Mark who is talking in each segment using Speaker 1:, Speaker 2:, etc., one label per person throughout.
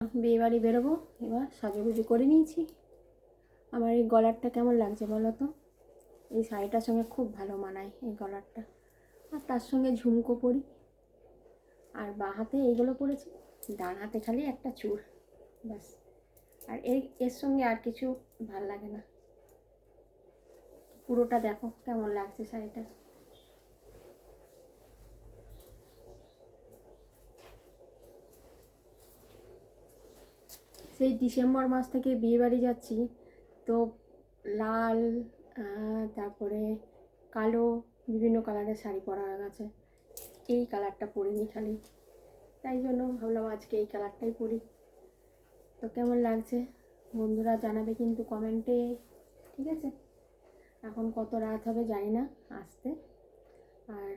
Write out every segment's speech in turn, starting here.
Speaker 1: বিয়ে বাড়ি বেরোবো, এবার সাজুগুজু করে নিয়েছি। আমার এই গলারটা কেমন লাগছে বলো তো? এই শাড়িটার সঙ্গে খুব ভালো মানায় এই গলারটা, আর তার সঙ্গে ঝুমকো পরি, আর বাঁ হাতে এইগুলো পরেছি, ডান হাতে খালি একটা চূড়, ব্যাস। আর এর সঙ্গে আর কিছু ভাল লাগে না। পুরোটা দেখো কেমন লাগছে শাড়িটা। সেই ডিসেম্বর মাস থেকে বিয়ে বাড়ি যাচ্ছি, তো লাল, তারপরে কালো, বিভিন্ন কালারের শাড়ি পরা হয়ে গেছে। এই কালারটা পরিনি খালি, তাই জন্য ভাবলাম আজকে এই কালারটাই পরি। তো কেমন লাগছে বন্ধুরা জানাবে কিন্তু কমেন্টে, ঠিক আছে? এখন কত রাত হবে জানি না আসতে, আর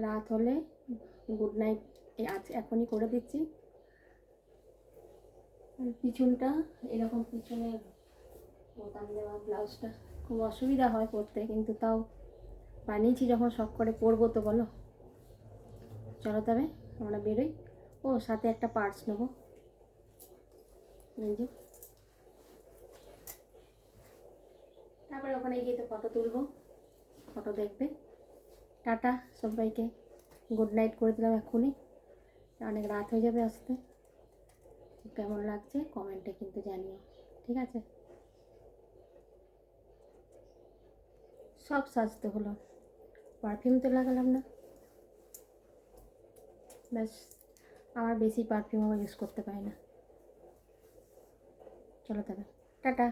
Speaker 1: রাত হলে গুড নাইট আজ এখনই করে দিচ্ছি। পিছনটা এরকম, পিছনে বোতাম দেওয়া ব্লাউজটা খুব অসুবিধা হয় পরতে, কিন্তু তাও বানিয়েছি যখন শখ করে পরবো তো বলো। চলো তবে আমরা বেরোই। ও সাথে একটা পার্স নেবো, এই যে। তারপরে ওখানে গিয়ে তো ফটো তুলবো, ফটো দেখবে। টাটা সবাইকে, গুড নাইট করে দিলাম এক্ষুনি, অনেক রাত হয়ে যাবে আসতে। কেমন লাগছে কমেন্টে কিন্তু জানিও, ঠিক আছে? সব সাজতে হলো, পারফিউম তো লাগালাম না, ব্যাস। আমার বেশি পারফিউম ইউজ করতে পারি না। চলো তবে টাটা।